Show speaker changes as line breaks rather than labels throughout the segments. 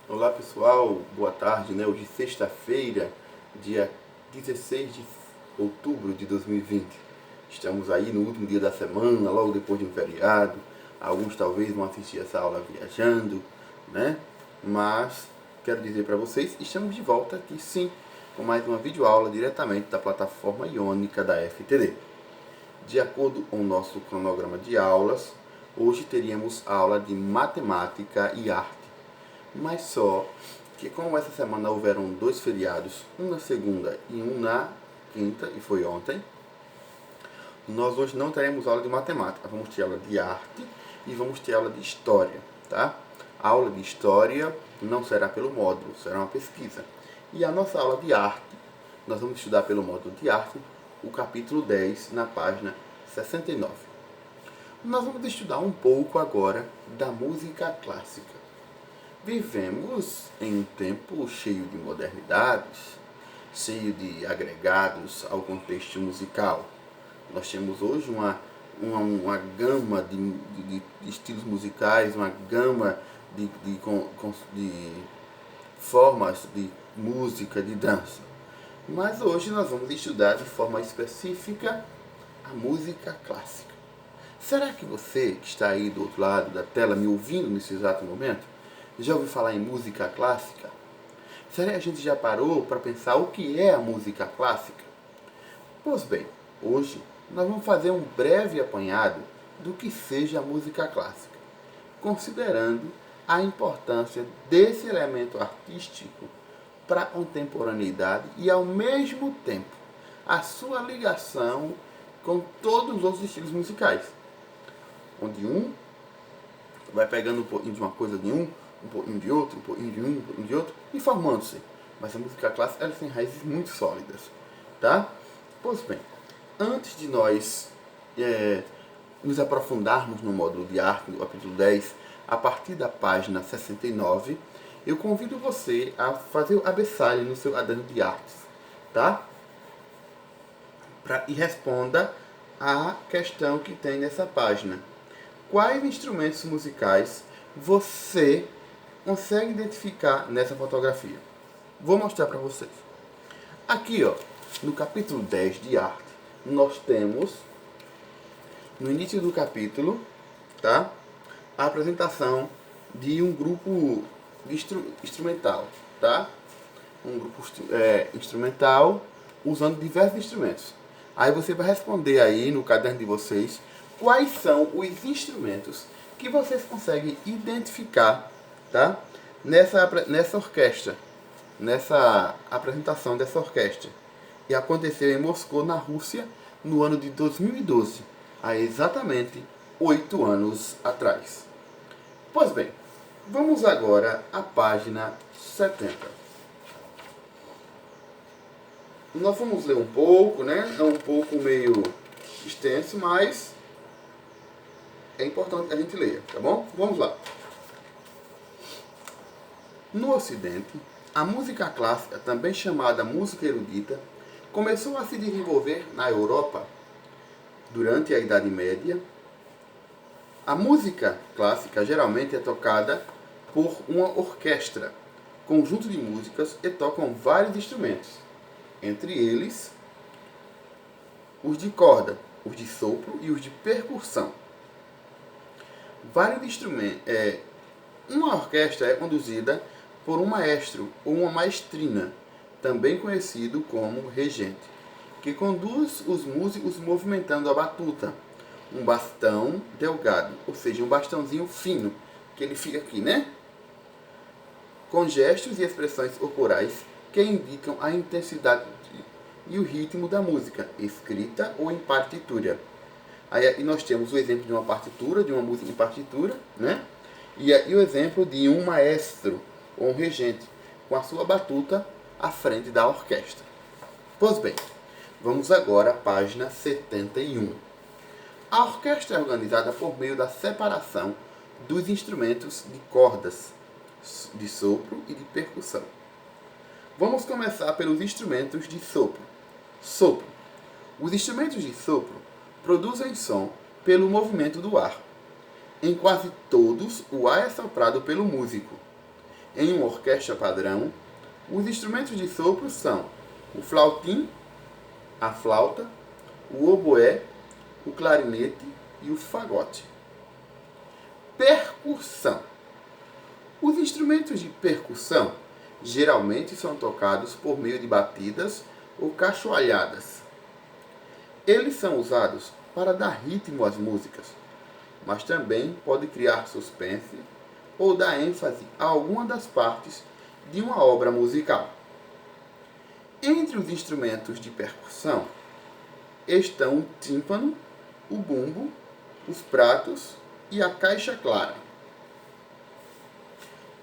Olá pessoal, boa tarde, né? Hoje sexta-feira, dia 16 de outubro de 2020. Estamos aí no último dia da semana, logo depois de um feriado. Alguns talvez vão assistir essa aula viajando, né? Mas quero dizer para vocês, estamos de volta aqui sim, com mais uma videoaula diretamente da plataforma iônica da FTD. De acordo com o nosso cronograma de aulas, hoje teríamos aula de matemática e arte. Mas só que como essa semana houveram 2 feriados, um na segunda e um na quinta, e foi ontem, nós hoje não teremos aula de matemática, vamos ter aula de arte e vamos ter aula de história, tá? A aula de história não será pelo módulo, será uma pesquisa. E a nossa aula de arte, nós vamos estudar pelo módulo de arte o capítulo 10, na página 69. Nós vamos estudar um pouco agora da música clássica. Vivemos em um tempo cheio de modernidades, cheio de agregados ao contexto musical. Nós temos hoje uma gama de estilos musicais, uma gama de formas de música, de dança. Mas hoje nós vamos estudar de forma específica a música clássica. Será que você que está aí do outro lado da tela me ouvindo nesse exato momento, já ouviu falar em música clássica? Será que a gente já parou para pensar o que é a música clássica? Pois bem, hoje nós vamos fazer um breve apanhado do que seja a música clássica, considerando a importância desse elemento artístico para a contemporaneidade e, ao mesmo tempo, a sua ligação com todos os outros estilos musicais, onde um vai pegando um pouquinho de uma coisa de um pouquinho de outro, um pouquinho de um pouquinho de outro, e formando-se. Mas a música clássica, ela tem raízes muito sólidas, tá? Pois bem, antes de nós nos aprofundarmos no módulo de arte, no capítulo 10, a partir da página 69, eu convido você a fazer o cabeçalho no seu caderno de artes, tá? E responda a questão que tem nessa página. Quais instrumentos musicais você consegue identificar nessa fotografia? Vou mostrar para vocês. Aqui, ó, no capítulo 10 de arte, nós temos, no início do capítulo, tá, a apresentação de um grupo instrumental, tá? Um grupo instrumental usando diversos instrumentos. Aí você vai responder aí no caderno de vocês quais são os instrumentos que vocês conseguem identificar, tá? Nessa orquestra, nessa apresentação dessa orquestra. E aconteceu em Moscou, na Rússia, no ano de 2012, há exatamente 8 anos atrás. Pois bem, vamos agora à página 70. Nós vamos ler um pouco, né? É um pouco meio extenso, mas é importante que a gente leia, tá bom? Vamos lá. No Ocidente, a música clássica, também chamada música erudita, começou a se desenvolver na Europa durante a Idade Média. A música clássica geralmente é tocada por uma orquestra, conjunto de músicas que tocam vários instrumentos, entre eles os de corda, os de sopro e os de percussão. Vários instrumentos. Uma orquestra é conduzida por um maestro ou uma maestrina, também conhecido como regente, que conduz os músicos movimentando a batuta, um bastão delgado, ou seja, um bastãozinho fino, que ele fica aqui, né? Com gestos e expressões corporais que indicam a intensidade e o ritmo da música, escrita ou em partitura. Aí nós temos o exemplo de uma partitura, de uma música em partitura, né? E o exemplo de um maestro ou um regente com a sua batuta à frente da orquestra. Pois bem, vamos agora à página 71. A orquestra é organizada por meio da separação dos instrumentos de cordas, de sopro e de percussão. Vamos começar pelos instrumentos de sopro. Sopro. Os instrumentos de sopro produzem som pelo movimento do ar. Em quase todos, o ar é soprado pelo músico. em uma orquestra padrão, os instrumentos de sopro são o flautim, a flauta, o oboé, o clarinete e o fagote. Percussão. Os instrumentos de percussão geralmente são tocados por meio de batidas ou cachoalhadas. Eles são usados para dar ritmo às músicas, mas também pode criar suspense ou dar ênfase a alguma das partes de uma obra musical. Entre os instrumentos de percussão estão o tímpano, o bumbo, os pratos e a caixa clara.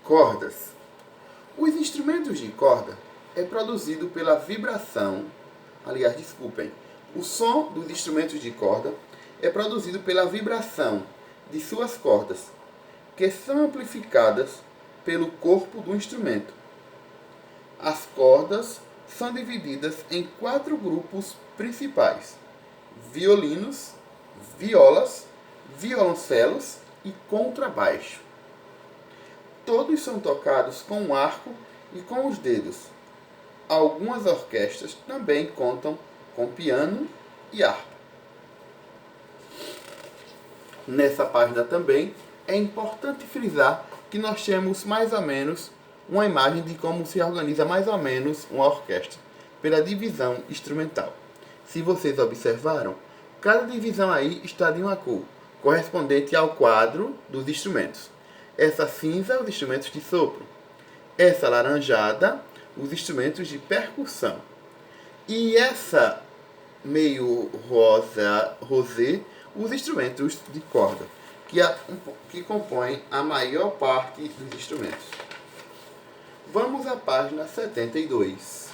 Cordas. Os instrumentos de corda é produzido pela vibração, o som dos instrumentos de corda é produzido pela vibração de suas cordas, que são amplificadas pelo corpo do instrumento. As cordas são divididas em 4 grupos principais: violinos, violas, violoncelos e contrabaixo. Todos são tocados com um arco e com os dedos. Algumas orquestras também contam com piano e harpa. Nessa página também é importante frisar que nós temos mais ou menos uma imagem de como se organiza mais ou menos uma orquestra, pela divisão instrumental. Se vocês observaram, cada divisão aí está de uma cor, correspondente ao quadro dos instrumentos. Essa cinza, os instrumentos de sopro. Essa laranjada, os instrumentos de percussão. E essa meio rosé, os instrumentos de corda, que compõem a maior parte dos instrumentos. Vamos à página 72.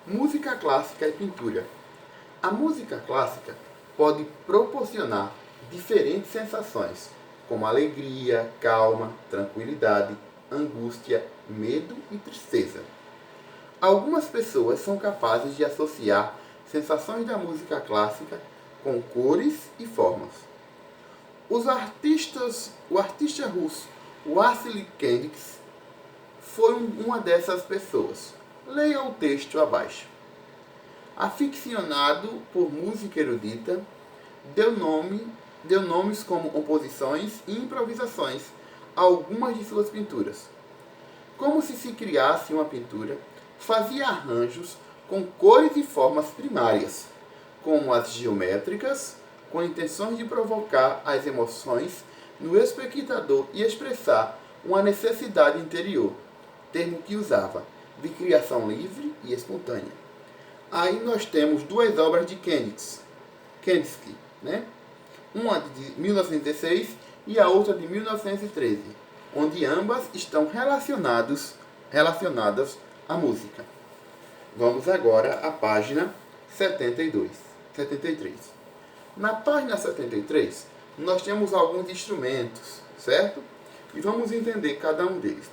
Música clássica e pintura. A música clássica pode proporcionar diferentes sensações, como alegria, calma, tranquilidade, angústia, medo e tristeza. Algumas pessoas são capazes de associar sensações da música clássica com cores e formas. O artista russo Wassily Kandinsky foi uma dessas pessoas. Leia o texto abaixo. Aficionado por música erudita, deu nomes como composições e improvisações a algumas de suas pinturas. Como se criasse uma pintura, fazia arranjos com cores e formas primárias, como as geométricas, com intenções de provocar as emoções no espectador e expressar uma necessidade interior, termo que usava, de criação livre e espontânea. Aí nós temos 2 obras de Kandinsky, né? Uma de 1916 e a outra de 1913, onde ambas estão relacionadas à música. Vamos agora à página 73. Na página 73, nós temos alguns instrumentos, certo? E vamos entender cada um deles.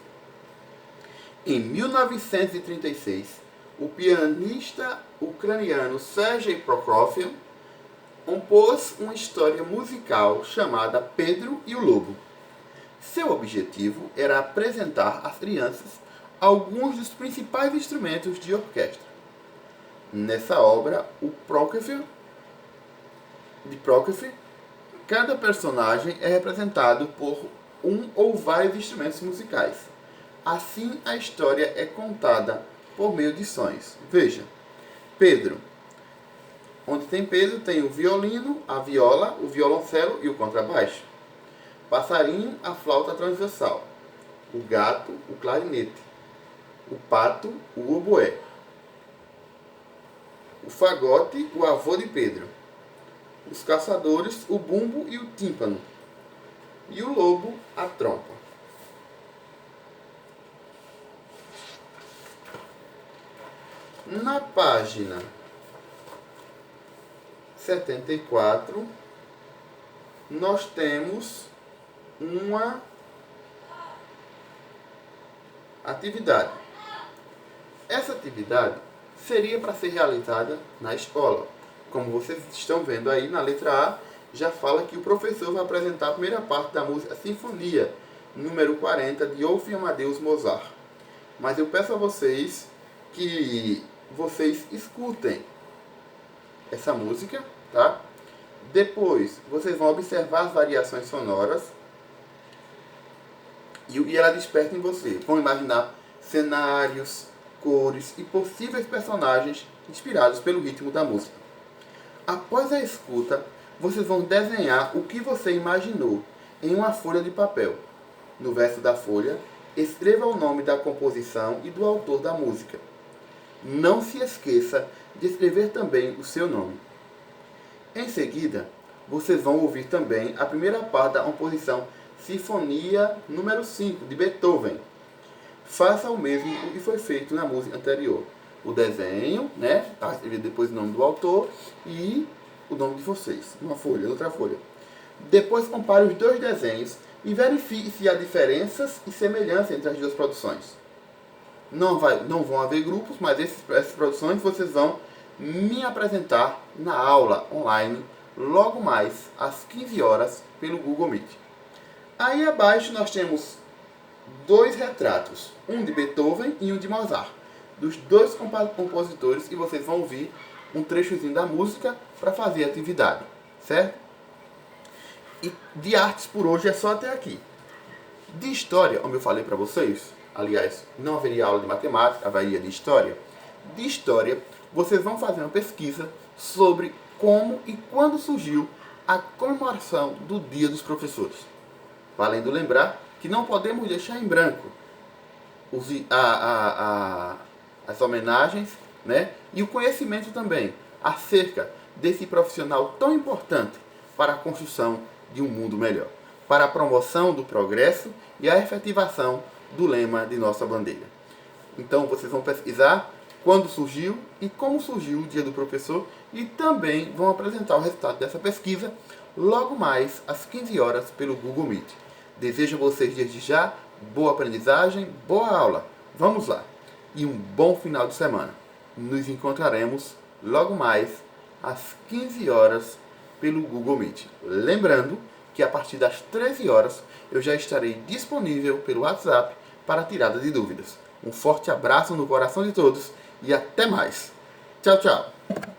Em 1936, o pianista ucraniano Sergei Prokofiev compôs uma história musical chamada Pedro e o Lobo. Seu objetivo era apresentar às crianças alguns dos principais instrumentos de orquestra. Nessa obra, de Prokofiev, cada personagem é representado por um ou vários instrumentos musicais. Assim, a história é contada por meio de sons. Veja, Pedro. Onde tem Pedro, tem o violino, a viola, o violoncelo e o contrabaixo. Passarinho, a flauta transversal. O gato, o clarinete. O pato, o oboé. O fagote, o avô de Pedro. Os caçadores, o bumbo e o tímpano. E o lobo, a trompa. Na página 74, nós temos uma atividade. Essa atividade seria para ser realizada na escola. Como vocês estão vendo aí na letra A, já fala que o professor vai apresentar a primeira parte da música Sinfonia número 40 de Wolfgang Amadeus Mozart. Mas eu peço a vocês que vocês escutem essa música, tá? Depois vocês vão observar as variações sonoras e ela desperta em você. Vão imaginar cenários, cores e possíveis personagens inspirados pelo ritmo da música. Após a escuta, vocês vão desenhar o que você imaginou em uma folha de papel. No verso da folha, escreva o nome da composição e do autor da música. Não se esqueça de escrever também o seu nome. Em seguida, vocês vão ouvir também a primeira parte da composição Sinfonia número 5 de Beethoven. Faça o mesmo que foi feito na música anterior. O desenho, né? Escrever depois o nome do autor e o nome de vocês, numa folha, outra folha. Depois compare os dois desenhos e verifique se há diferenças e semelhanças entre as duas produções. Não vão haver grupos, mas essas produções vocês vão me apresentar na aula online logo mais às 15 horas pelo Google Meet. Aí abaixo nós temos dois retratos, um de Beethoven e um de Mozart, dos dois compositores, e vocês vão ouvir um trechozinho da música para fazer a atividade, certo? E de artes por hoje é só até aqui. De história, como eu falei para vocês, aliás, não haveria aula de matemática, haveria de história. De história, vocês vão fazer uma pesquisa sobre como e quando surgiu a comemoração do Dia dos Professores. Valendo lembrar que não podemos deixar em branco as homenagens, né? E o conhecimento também acerca desse profissional tão importante para a construção de um mundo melhor, para a promoção do progresso e a efetivação do lema de nossa bandeira. Então vocês vão pesquisar quando surgiu e como surgiu o Dia do Professor e também vão apresentar o resultado dessa pesquisa logo mais às 15 horas pelo Google Meet. Desejo a vocês desde já boa aprendizagem, boa aula. Vamos lá! E um bom final de semana. Nos encontraremos logo mais às 15 horas pelo Google Meet. Lembrando que a partir das 13 horas eu já estarei disponível pelo WhatsApp para a tirada de dúvidas. Um forte abraço no coração de todos e até mais. Tchau, tchau!